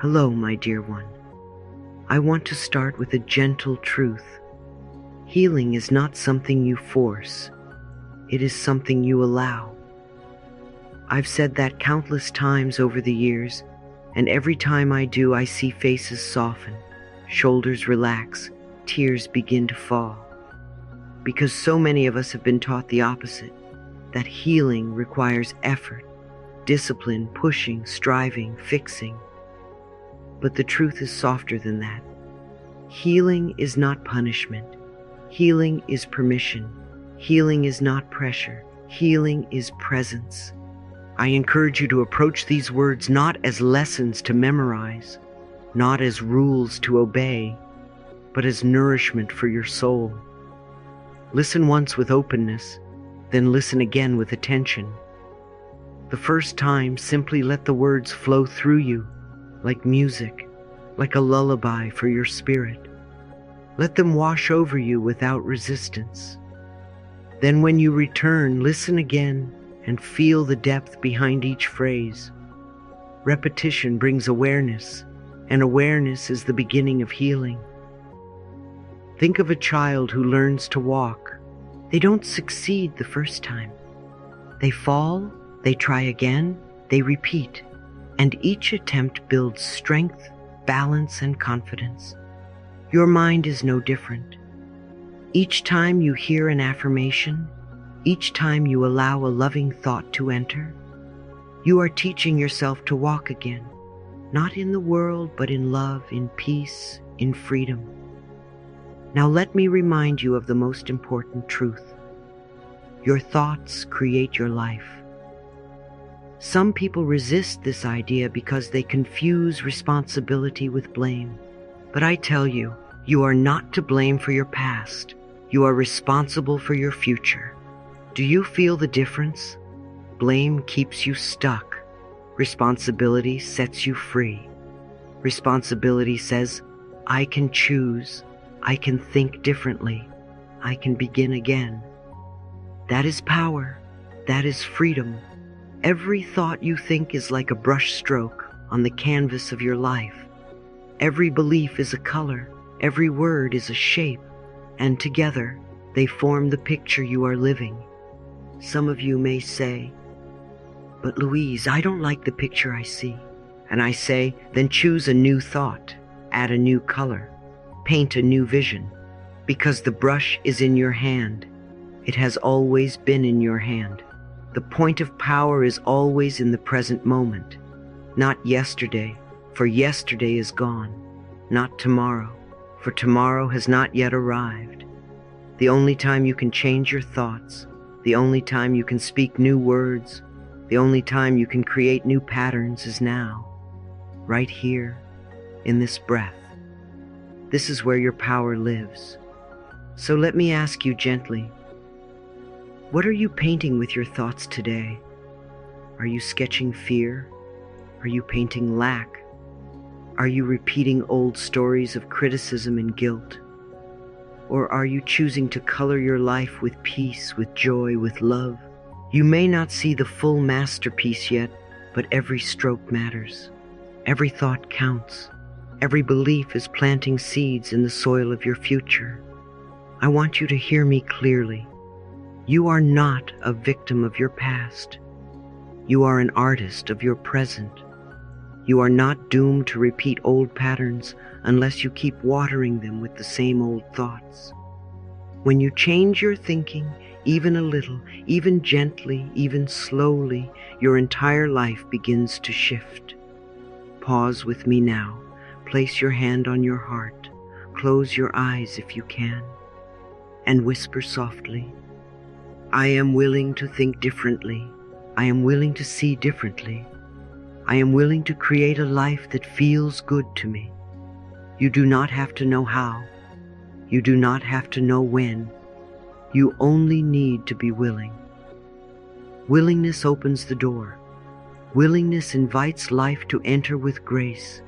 Hello, my dear one. I want to start with a gentle truth. Healing is not something you force. It is something you allow. I've said that countless times over the years, and every time I do, I see faces soften, shoulders relax, tears begin to fall. Because so many of us have been taught the opposite, that healing requires effort, discipline, pushing, striving, fixing. But the truth is softer than that. Healing is not punishment. Healing is permission. Healing is not pressure. Healing is presence. I encourage you to approach these words not as lessons to memorize, not as rules to obey, but as nourishment for your soul. Listen once with openness, then listen again with attention. The first time, simply let the words flow through you, like music, like a lullaby for your spirit. Let them wash over you without resistance. Then when you return, listen again and feel the depth behind each phrase. Repetition brings awareness, and awareness is the beginning of healing. Think of a child who learns to walk. They don't succeed the first time. They fall, they try again, they repeat, and each attempt builds strength, balance, and confidence. Your mind is no different. Each time you hear an affirmation, each time you allow a loving thought to enter, you are teaching yourself to walk again, not in the world, but in love, in peace, in freedom. Now let me remind you of the most important truth. Your thoughts create your life. Some people resist this idea because they confuse responsibility with blame. But I tell you, you are not to blame for your past. You are responsible for your future. Do you feel the difference? Blame keeps you stuck. Responsibility sets you free. Responsibility says, I can choose. I can think differently. I can begin again. That is power. That is freedom. Every thought you think is like a brush stroke on the canvas of your life. Every belief is a color. Every word is a shape. And together, they form the picture you are living. Some of you may say, but Louise, I don't like the picture I see. And I say, then choose a new thought, add a new color, paint a new vision, because the brush is in your hand. It has always been in your hand. The point of power is always in the present moment, not yesterday, for yesterday is gone, not tomorrow, for tomorrow has not yet arrived. The only time you can change your thoughts, the only time you can speak new words, the only time you can create new patterns is now, right here, in this breath. This is where your power lives. So let me ask you gently, what are you painting with your thoughts today? Are you sketching fear? Are you painting lack? Are you repeating old stories of criticism and guilt? Or are you choosing to color your life with peace, with joy, with love? You may not see the full masterpiece yet, but every stroke matters. Every thought counts. Every belief is planting seeds in the soil of your future. I want you to hear me clearly. You are not a victim of your past. You are an artist of your present. You are not doomed to repeat old patterns unless you keep watering them with the same old thoughts. When you change your thinking, even a little, even gently, even slowly, your entire life begins to shift. Pause with me now. Place your hand on your heart. Close your eyes if you can, and whisper softly, I am willing to think differently. I am willing to see differently. I am willing to create a life that feels good to me. You do not have to know how. You do not have to know when. You only need to be willing. Willingness opens the door. Willingness invites life to enter with grace.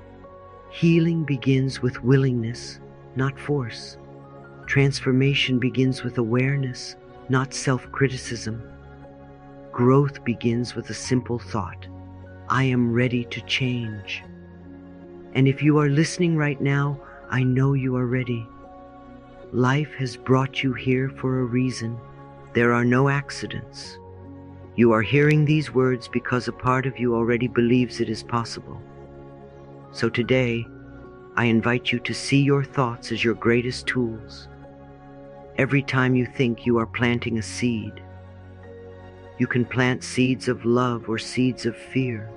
Healing begins with willingness, not force. Transformation begins with awareness, not self-criticism. Growth begins with a simple thought. I am ready to change. And if you are listening right now, I know you are ready. Life has brought you here for a reason. There are no accidents. You are hearing these words because a part of you already believes it is possible. So today, I invite you to see your thoughts as your greatest tools. Every time you think, you are planting a seed. You can plant seeds of love or seeds of fear,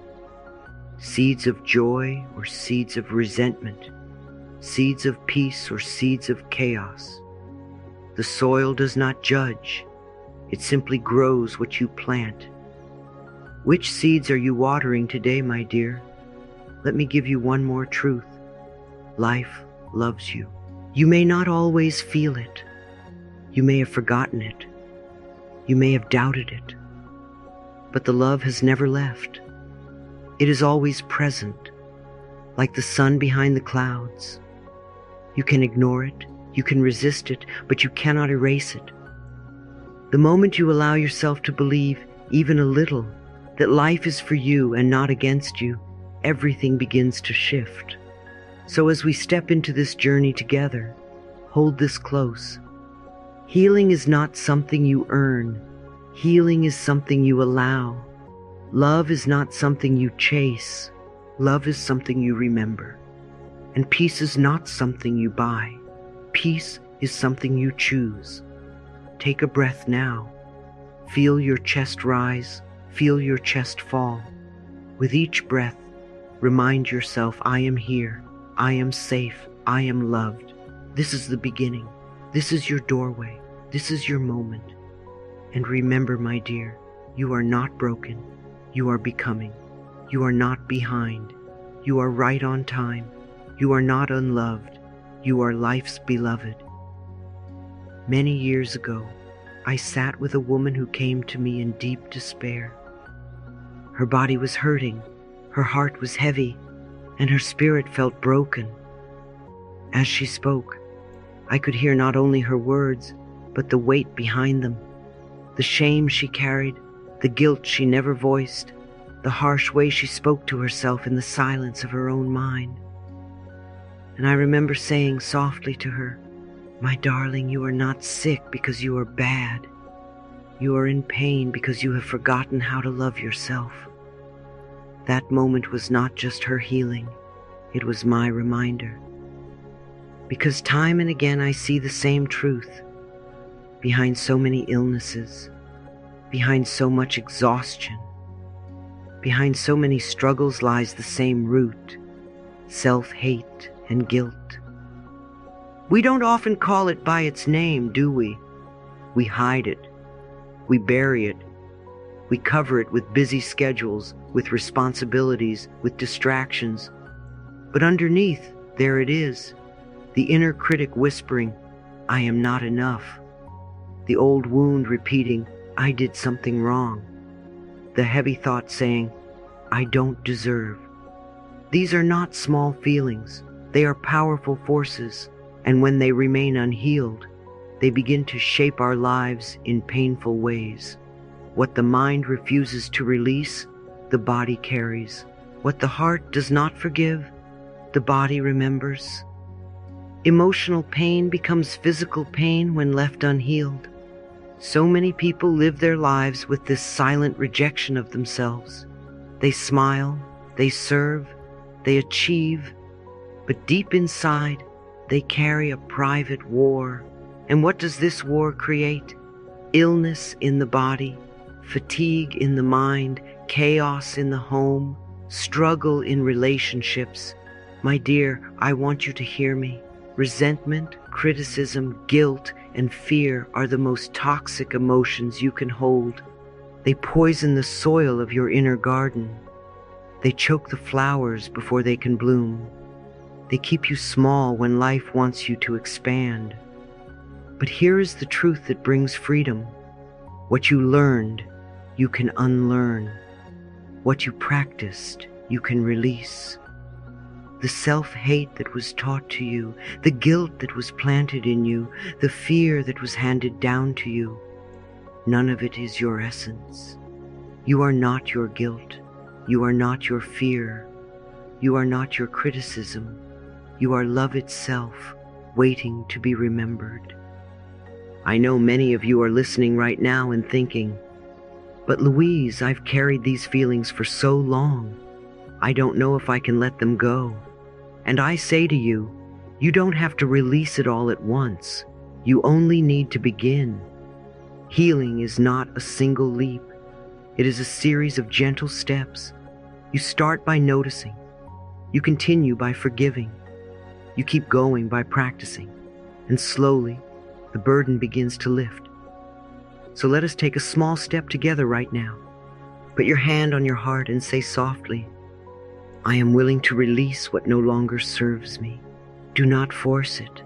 seeds of joy or seeds of resentment, seeds of peace or seeds of chaos. The soil does not judge. It simply grows what you plant. Which seeds are you watering today, my dear? Let me give you one more truth. Life loves you. You may not always feel it. You may have forgotten it. You may have doubted it. But the love has never left. It is always present, like the sun behind the clouds. You can ignore it, you can resist it, but you cannot erase it. The moment you allow yourself to believe, even a little, that life is for you and not against you, everything begins to shift. So as we step into this journey together, hold this close. Healing is not something you earn. Healing is something you allow. Love is not something you chase. Love is something you remember. And peace is not something you buy. Peace is something you choose. Take a breath now. Feel your chest rise. Feel your chest fall. With each breath, remind yourself, I am here. I am safe. I am loved. This is the beginning. This is your doorway. This is your moment. And remember, my dear, you are not broken. You are becoming. You are not behind. You are right on time. You are not unloved. You are life's beloved. Many years ago, I sat with a woman who came to me in deep despair. Her body was hurting, her heart was heavy, and her spirit felt broken. As she spoke, I could hear not only her words, but the weight behind them, the shame she carried, the guilt she never voiced, the harsh way she spoke to herself in the silence of her own mind. And I remember saying softly to her, my darling, you are not sick because you are bad. You are in pain because you have forgotten how to love yourself. That moment was not just her healing, it was my reminder. Because time and again I see the same truth. Behind so many illnesses, behind so much exhaustion, behind so many struggles lies the same root, self-hate and guilt. We don't often call it by its name, do we? We hide it. We bury it. We cover it with busy schedules, with responsibilities, with distractions. But underneath, there it is, the inner critic whispering, I am not enough. The old wound repeating, I did something wrong. The heavy thought saying, I don't deserve. These are not small feelings. They are powerful forces. And when they remain unhealed, they begin to shape our lives in painful ways. What the mind refuses to release, the body carries. What the heart does not forgive, the body remembers. Emotional pain becomes physical pain when left unhealed. So many people live their lives with this silent rejection of themselves. They smile, they serve, they achieve, but deep inside, they carry a private war. And what does this war create? Illness in the body, fatigue in the mind, chaos in the home, struggle in relationships. My dear, I want you to hear me. Resentment, criticism, guilt, and fear are the most toxic emotions you can hold. They poison the soil of your inner garden. They choke the flowers before they can bloom. They keep you small when life wants you to expand. But here is the truth that brings freedom. What you learned, you can unlearn. What you practiced, you can release. The self-hate that was taught to you, the guilt that was planted in you, the fear that was handed down to you, none of it is your essence. You are not your guilt. You are not your fear. You are not your criticism. You are love itself, waiting to be remembered. I know many of you are listening right now and thinking, "But Louise, I've carried these feelings for so long. I don't know if I can let them go." And I say to you, you don't have to release it all at once. You only need to begin. Healing is not a single leap. It is a series of gentle steps. You start by noticing. You continue by forgiving. You keep going by practicing. And slowly, the burden begins to lift. So let us take a small step together right now. Put your hand on your heart and say softly, "I am willing to release what no longer serves me." Do not force it.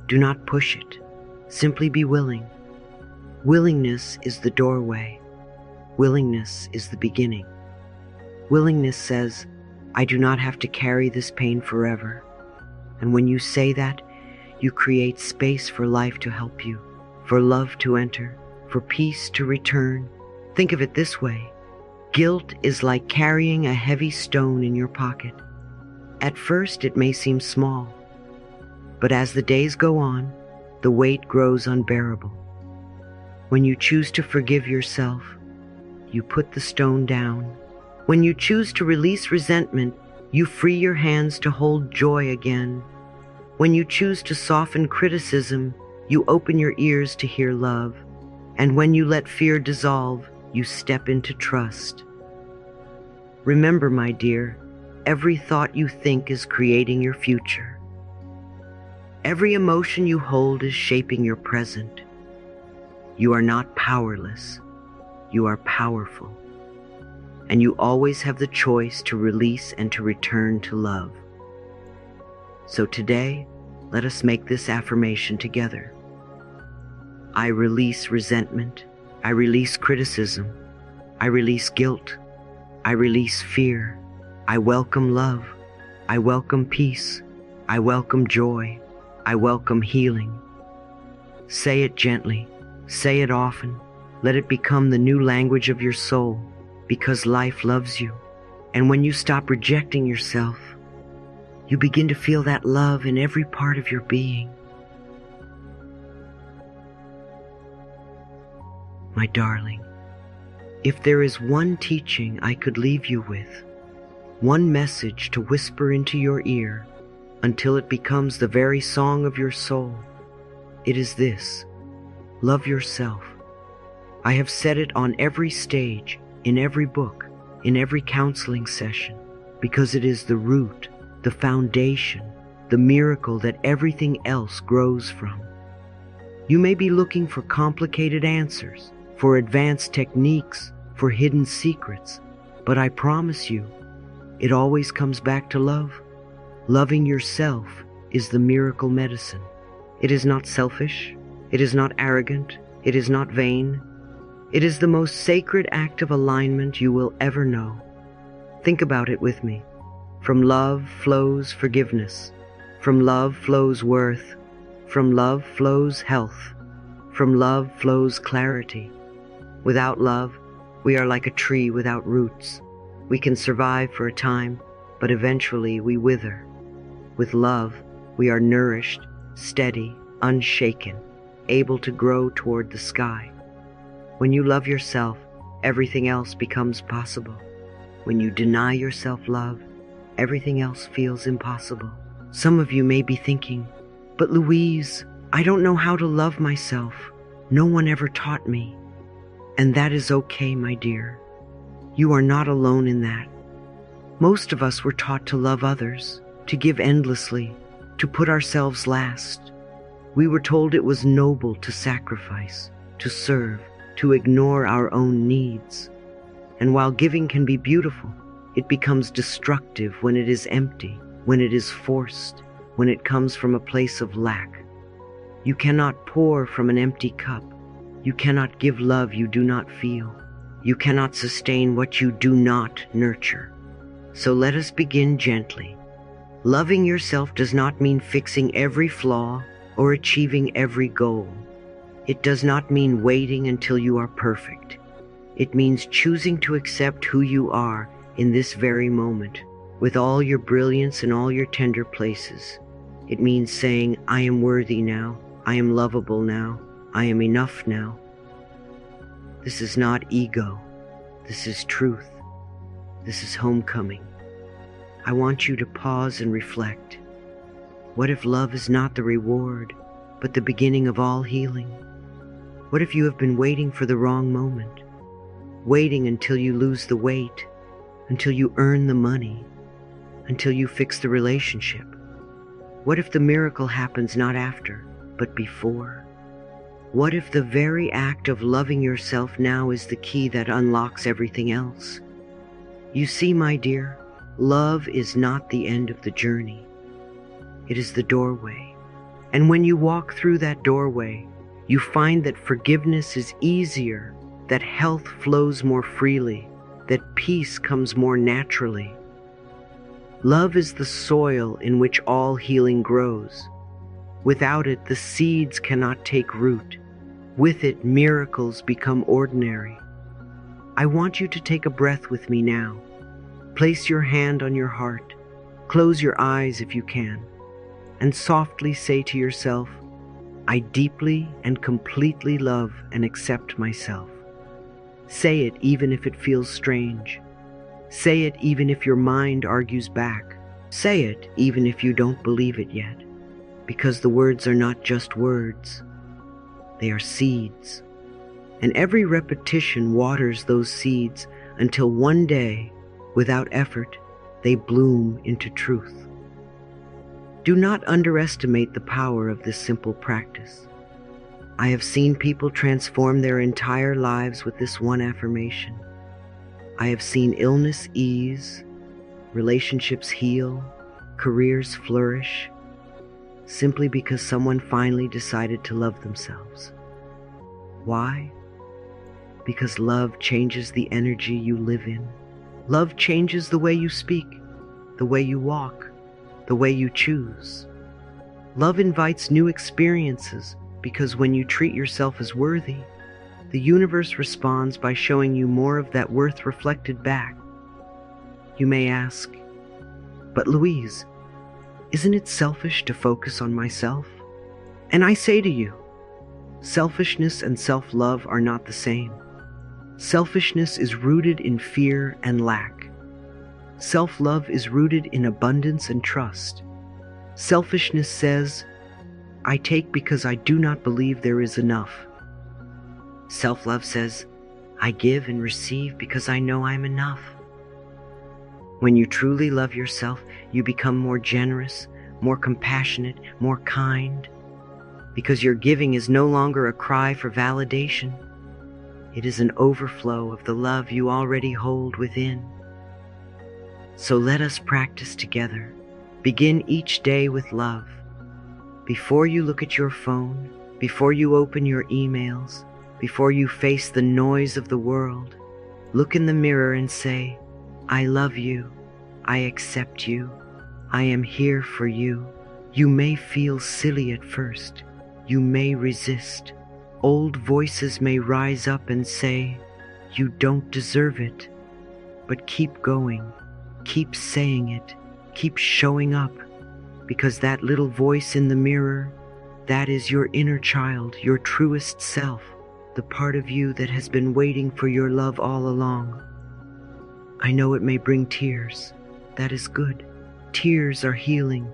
Do not push it. Simply be willing. Willingness is the doorway. Willingness is the beginning. Willingness says, "I do not have to carry this pain forever." And when you say that, you create space for life to help you, for love to enter, for peace to return. Think of it this way. Guilt is like carrying a heavy stone in your pocket. At first, it may seem small, but as the days go on, the weight grows unbearable. When you choose to forgive yourself, you put the stone down. When you choose to release resentment, you free your hands to hold joy again. When you choose to soften criticism, you open your ears to hear love. And when you let fear dissolve, you step into trust. Remember, my dear, every thought you think is creating your future. Every emotion you hold is shaping your present. You are not powerless. You are powerful. And you always have the choice to release and to return to love. So today, let us make this affirmation together. I release resentment. I release criticism. I release guilt. I release fear. I welcome love. I welcome peace. I welcome joy. I welcome healing. Say it gently. Say it often. Let it become the new language of your soul, because life loves you. And when you stop rejecting yourself, you begin to feel that love in every part of your being. My darling, if there is one teaching I could leave you with, one message to whisper into your ear until it becomes the very song of your soul, it is this: love yourself. I have said it on every stage, in every book, in every counseling session, because it is the root, the foundation, the miracle that everything else grows from. You may be looking for complicated answers, for advanced techniques, for hidden secrets, but I promise you, it always comes back to love. Loving yourself is the miracle medicine. It is not selfish. It is not arrogant. It is not vain. It is the most sacred act of alignment you will ever know. Think about it with me. From love flows forgiveness. From love flows worth. From love flows health. From love flows clarity. Without love, we are like a tree without roots. We can survive for a time, but eventually we wither. With love, we are nourished, steady, unshaken, able to grow toward the sky. When you love yourself, everything else becomes possible. When you deny yourself love, everything else feels impossible. Some of you may be thinking, "But Louise, I don't know how to love myself. No one ever taught me." And that is okay, my dear. You are not alone in that. Most of us were taught to love others, to give endlessly, to put ourselves last. We were told it was noble to sacrifice, to serve, to ignore our own needs. And while giving can be beautiful, it becomes destructive when it is empty, when it is forced, when it comes from a place of lack. You cannot pour from an empty cup. You cannot give love you do not feel. You cannot sustain what you do not nurture. So let us begin gently. Loving yourself does not mean fixing every flaw or achieving every goal. It does not mean waiting until you are perfect. It means choosing to accept who you are in this very moment, with all your brilliance and all your tender places. It means saying, I am worthy now, I am lovable now, I am enough now. This is not ego. This is truth. This is homecoming. I want you to pause and reflect. What if love is not the reward, but the beginning of all healing? What if you have been waiting for the wrong moment, waiting until you lose the weight, until you earn the money, until you fix the relationship? What if the miracle happens not after, but before? What if the very act of loving yourself now is the key that unlocks everything else? You see, my dear, love is not the end of the journey. It is the doorway. And when you walk through that doorway, you find that forgiveness is easier, that health flows more freely, that peace comes more naturally. Love is the soil in which all healing grows. Without it, the seeds cannot take root. With it, miracles become ordinary. I want you to take a breath with me now. Place your hand on your heart. Close your eyes if you can, and softly say to yourself, I deeply and completely love and accept myself. Say it even if it feels strange. Say it even if your mind argues back. Say it even if you don't believe it yet, because the words are not just words. They are seeds. And every repetition waters those seeds until one day, without effort, they bloom into truth. Do not underestimate the power of this simple practice. I have seen people transform their entire lives with this one affirmation. I have seen illness ease, relationships heal, careers flourish, simply because someone finally decided to love themselves. Why? Because love changes the energy you live in. Love changes the way you speak, the way you walk, the way you choose. Love invites new experiences because when you treat yourself as worthy, the universe responds by showing you more of that worth reflected back. You may ask, but Louise, isn't it selfish to focus on myself? And I say to you, selfishness and self-love are not the same. Selfishness is rooted in fear and lack. Self-love is rooted in abundance and trust. Selfishness says, I take because I do not believe there is enough. Self-love says, I give and receive because I know I'm enough. When you truly love yourself, you become more generous, more compassionate, more kind, because your giving is no longer a cry for validation. It is an overflow of the love you already hold within. So let us practice together. Begin each day with love. Before you look at your phone, before you open your emails, before you face the noise of the world, look in the mirror and say, I love you. I accept you. I am here for you. You may feel silly at first. You may resist. Old voices may rise up and say, you don't deserve it. But keep going. Keep saying it. Keep showing up. Because that little voice in the mirror, that is your inner child, your truest self, the part of you that has been waiting for your love all along. I know it may bring tears. That is good. Tears are healing.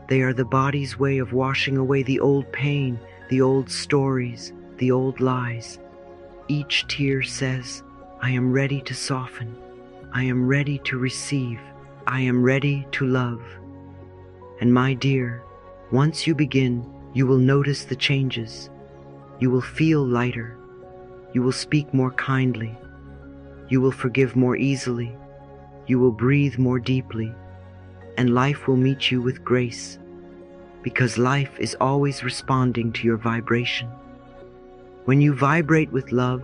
They are the body's way of washing away the old pain, the old stories, the old lies. Each tear says, I am ready to soften. I am ready to receive. I am ready to love. And my dear, once you begin, you will notice the changes. You will feel lighter. You will speak more kindly. You will forgive more easily. You will breathe more deeply. And life will meet you with grace, because life is always responding to your vibration. When you vibrate with love,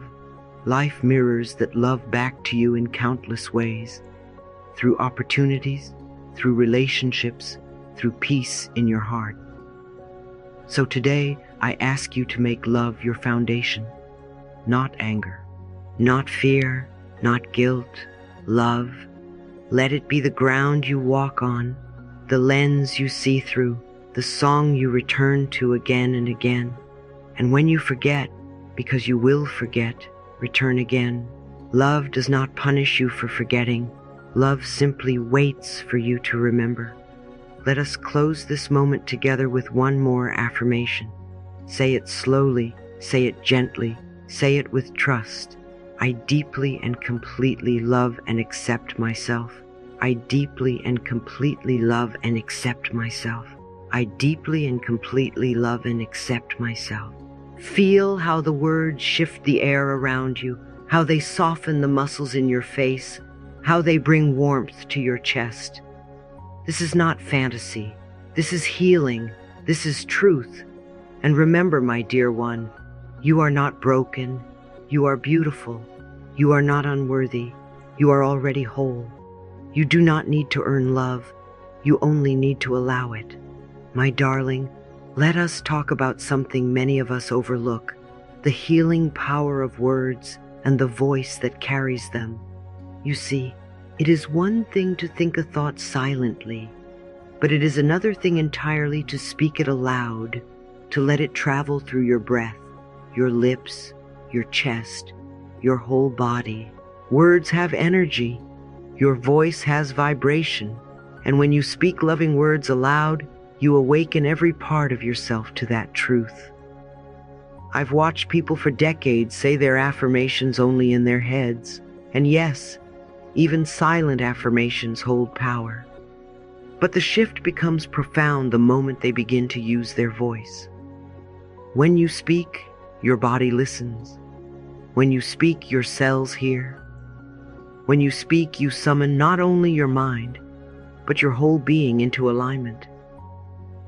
life mirrors that love back to you in countless ways, through opportunities, through relationships, through peace in your heart. So today, I ask you to make love your foundation, not anger, not fear, not guilt, love. Let it be the ground you walk on, the lens you see through, the song you return to again and again. And when you forget, because you will forget, return again. Love does not punish you for forgetting. Love simply waits for you to remember. Let us close this moment together with one more affirmation. Say it slowly, say it gently, say it with trust. I deeply and completely love and accept myself. I deeply and completely love and accept myself. I deeply and completely love and accept myself. Feel how the words shift the air around you, how they soften the muscles in your face, how they bring warmth to your chest. This is not fantasy. This is healing. This is truth. And remember, my dear one, you are not broken. You are beautiful. You are not unworthy. You are already whole. You do not need to earn love. You only need to allow it. My darling, let us talk about something many of us overlook, the healing power of words and the voice that carries them. You see, it is one thing to think a thought silently, but it is another thing entirely to speak it aloud, to let it travel through your breath, your lips, your chest, your whole body. Words have energy. Your voice has vibration. And when you speak loving words aloud, you awaken every part of yourself to that truth. I've watched people for decades say their affirmations only in their heads. And yes, even silent affirmations hold power. But the shift becomes profound the moment they begin to use their voice. When you speak, your body listens. When you speak, your cells hear. When you speak, you summon not only your mind, but your whole being into alignment.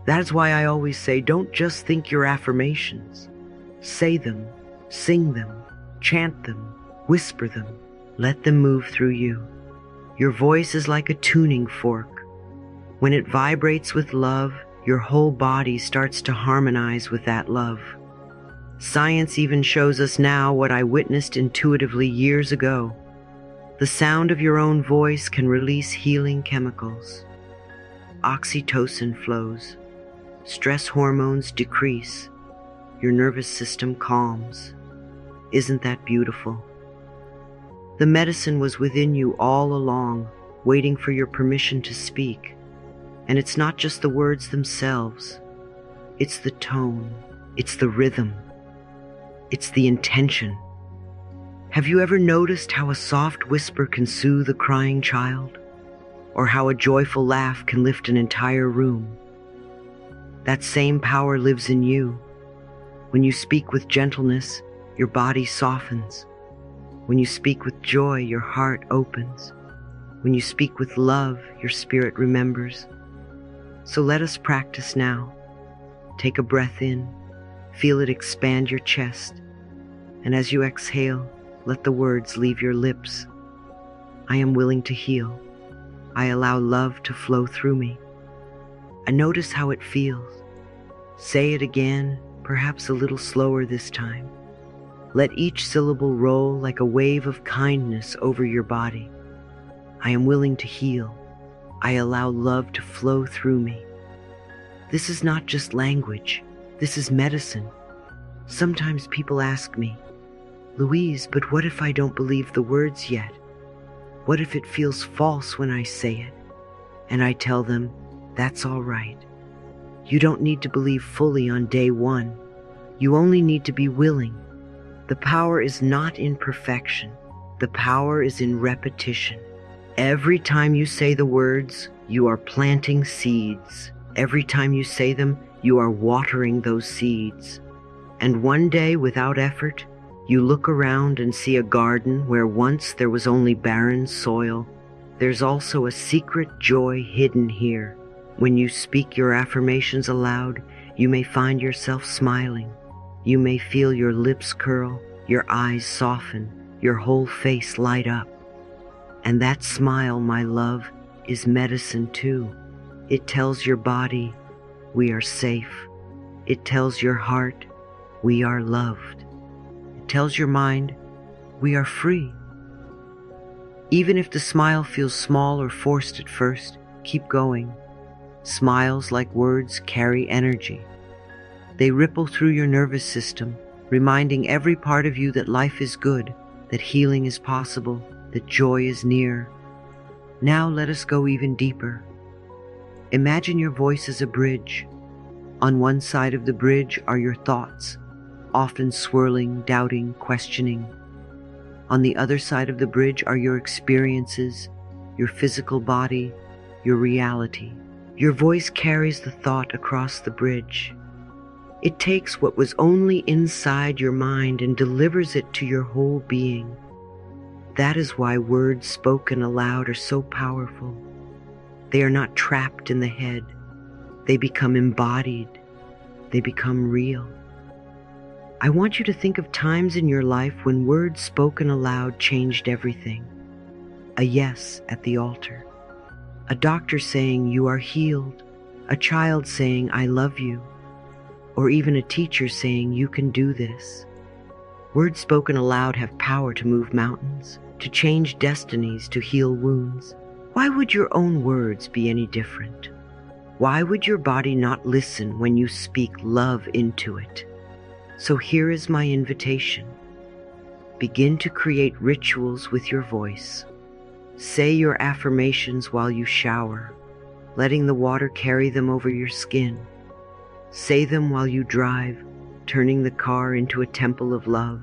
That is why I always say, don't just think your affirmations. Say them, sing them, chant them, whisper them. Let them move through you. Your voice is like a tuning fork. When it vibrates with love, your whole body starts to harmonize with that love. Science even shows us now what I witnessed intuitively years ago. The sound of your own voice can release healing chemicals. Oxytocin flows. Stress hormones decrease. Your nervous system calms. Isn't that beautiful? The medicine was within you all along, waiting for your permission to speak. And it's not just the words themselves. It's the tone. It's the rhythm. It's the intention. Have you ever noticed how a soft whisper can soothe a crying child? Or how a joyful laugh can lift an entire room? That same power lives in you. When you speak with gentleness, your body softens. When you speak with joy, your heart opens. When you speak with love, your spirit remembers. So let us practice now. Take a breath in, feel it expand your chest, and as you exhale, let the words leave your lips. I am willing to heal. I allow love to flow through me. And notice how it feels. Say it again, perhaps a little slower this time. Let each syllable roll like a wave of kindness over your body. I am willing to heal. I allow love to flow through me. This is not just language. This is medicine. Sometimes people ask me, Louise, but what if I don't believe the words yet? What if it feels false when I say it? And I tell them, that's all right. You don't need to believe fully on day one. You only need to be willing. The power is not in perfection. The power is in repetition. Every time you say the words, you are planting seeds. Every time you say them, you are watering those seeds. And one day, without effort, you look around and see a garden where once there was only barren soil. There's also a secret joy hidden here. When you speak your affirmations aloud, you may find yourself smiling. You may feel your lips curl, your eyes soften, your whole face light up. And that smile, my love, is medicine too. It tells your body, we are safe. It tells your heart, we are loved. It tells your mind, we are free. Even if the smile feels small or forced at first, keep going. Smiles, like words, carry energy. They ripple through your nervous system, reminding every part of you that life is good, that healing is possible, that joy is near. Now let us go even deeper. Imagine your voice as a bridge. On one side of the bridge are your thoughts, often swirling, doubting, questioning. On the other side of the bridge are your experiences, your physical body, your reality. Your voice carries the thought across the bridge. It takes what was only inside your mind and delivers it to your whole being. That is why words spoken aloud are so powerful. They are not trapped in the head. They become embodied. They become real. I want you to think of times in your life when words spoken aloud changed everything. A yes at the altar. A doctor saying you are healed. A child saying I love you. Or even a teacher saying you can do this. Words spoken aloud have power to move mountains, to change destinies, to heal wounds. Why would your own words be any different? Why would your body not listen when you speak love into it? So here is my invitation. Begin to create rituals with your voice. Say your affirmations while you shower, letting the water carry them over your skin. Say them while you drive, turning the car into a temple of love.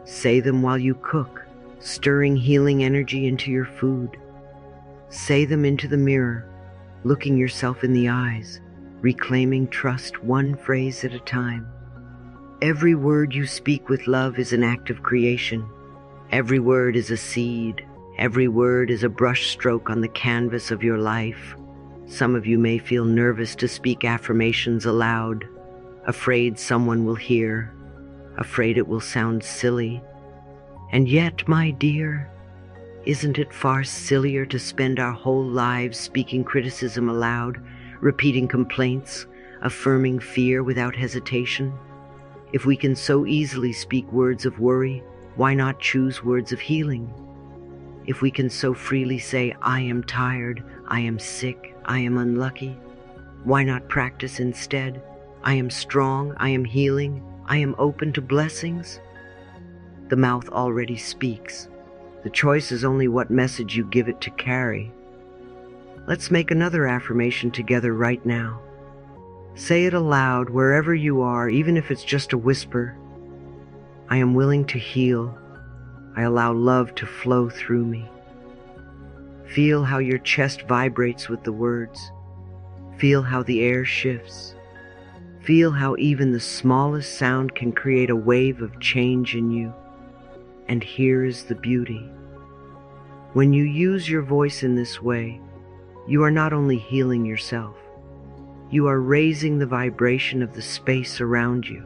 Say them while you cook, stirring healing energy into your food. Say them into the mirror, looking yourself in the eyes, reclaiming trust one phrase at a time. Every word you speak with love is an act of creation. Every word is a seed. Every word is a brush stroke on the canvas of your life. Some of you may feel nervous to speak affirmations aloud, afraid someone will hear, afraid it will sound silly. And yet, my dear, isn't it far sillier to spend our whole lives speaking criticism aloud, repeating complaints, affirming fear without hesitation? If we can so easily speak words of worry, why not choose words of healing? If we can so freely say, I am tired, I am sick, I am unlucky, why not practice instead, I am strong, I am healing, I am open to blessings? The mouth already speaks. The choice is only what message you give it to carry. Let's make another affirmation together right now. Say it aloud wherever you are, even if it's just a whisper. I am willing to heal. I allow love to flow through me. Feel how your chest vibrates with the words. Feel how the air shifts. Feel how even the smallest sound can create a wave of change in you. And here is the beauty. When you use your voice in this way, you are not only healing yourself, you are raising the vibration of the space around you.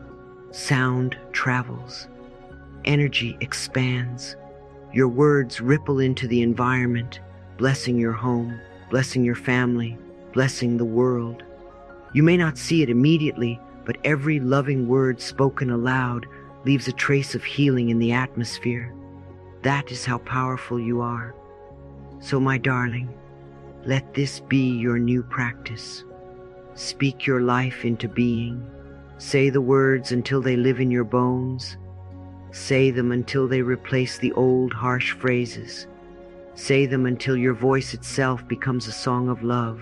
Sound travels. Energy expands. Your words ripple into the environment, blessing your home, blessing your family, blessing the world. You may not see it immediately, but every loving word spoken aloud leaves a trace of healing in the atmosphere. That is how powerful you are. So, my darling, let this be your new practice. Speak your life into being. Say the words until they live in your bones. Say them until they replace the old harsh phrases. Say them until your voice itself becomes a song of love.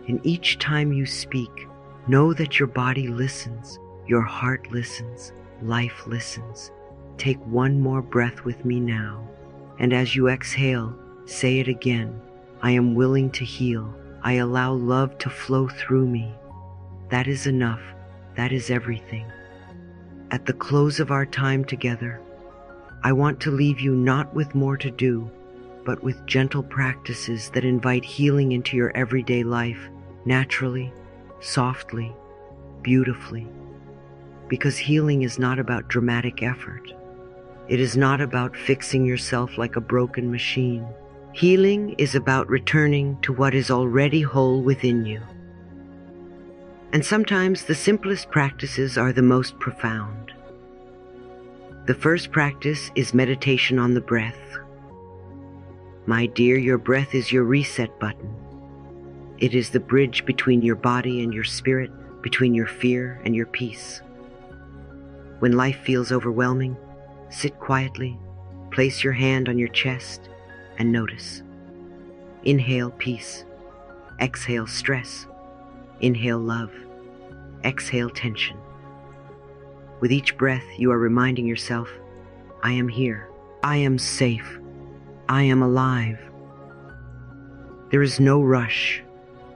And each time you speak, know that your body listens, your heart listens, life listens. Take one more breath with me now. And as you exhale, say it again. I am willing to heal. I allow love to flow through me. That is enough. That is everything. At the close of our time together, I want to leave you not with more to do, but with gentle practices that invite healing into your everyday life, naturally, softly, beautifully. Because healing is not about dramatic effort. It is not about fixing yourself like a broken machine. Healing is about returning to what is already whole within you. And sometimes the simplest practices are the most profound. The first practice is meditation on the breath. My dear, your breath is your reset button. It is the bridge between your body and your spirit, between your fear and your peace. When life feels overwhelming, sit quietly, place your hand on your chest, and notice. Inhale peace, exhale stress, inhale love, exhale tension. With each breath, you are reminding yourself, I am here, I am safe, I am alive. There is no rush,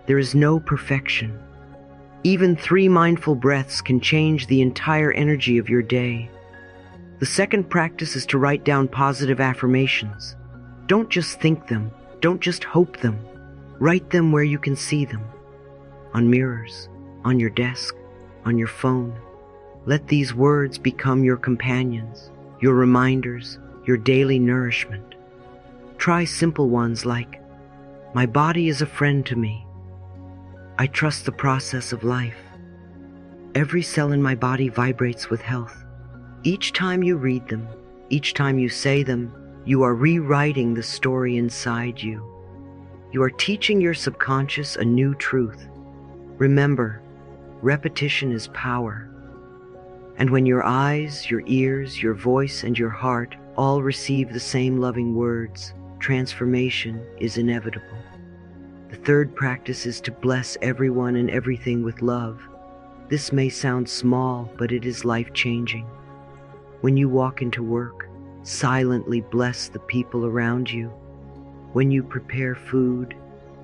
there is no perfection. Even 3 mindful breaths can change the entire energy of your day. The second practice is to write down positive affirmations. Don't just think them, don't just hope them. Write them where you can see them. On mirrors, on your desk, on your phone. Let these words become your companions, your reminders, your daily nourishment. Try simple ones like, my body is a friend to me. I trust the process of life. Every cell in my body vibrates with health. Each time you read them, each time you say them, you are rewriting the story inside you. You are teaching your subconscious a new truth. Remember, repetition is power. And when your eyes, your ears, your voice, and your heart all receive the same loving words, transformation is inevitable. The third practice is to bless everyone and everything with love. This may sound small, but it is life-changing. When you walk into work, silently bless the people around you. When you prepare food,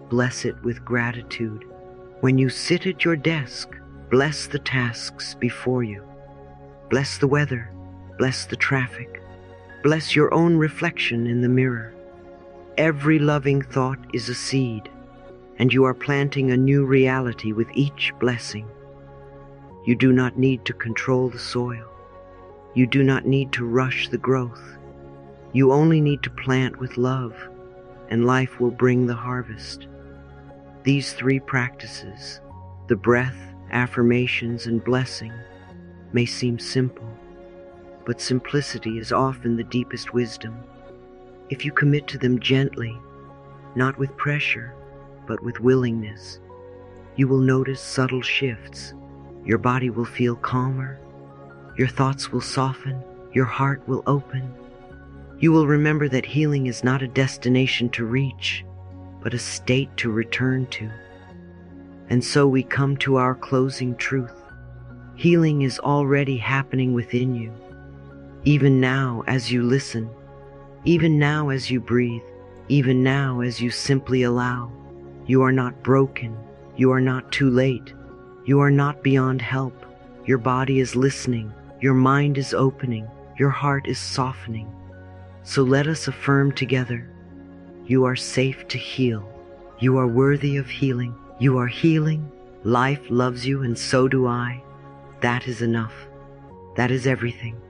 bless it with gratitude. When you sit at your desk, bless the tasks before you. Bless the weather, bless the traffic, bless your own reflection in the mirror. Every loving thought is a seed, and you are planting a new reality with each blessing. You do not need to control the soil. You do not need to rush the growth. You only need to plant with love, and life will bring the harvest. These 3 practices, the breath, affirmations, and blessing, may seem simple, but simplicity is often the deepest wisdom. If you commit to them gently, not with pressure, but with willingness, you will notice subtle shifts. Your body will feel calmer, your thoughts will soften, your heart will open. You will remember that healing is not a destination to reach, but a state to return to. And so we come to our closing truth. Healing is already happening within you. Even now as you listen, even now as you breathe, even now as you simply allow. You are not broken. You are not too late. You are not beyond help. Your body is listening. Your mind is opening. Your heart is softening. So let us affirm together, you are safe to heal. You are worthy of healing. You are healing. Life loves you, and so do I. That is enough. That is everything.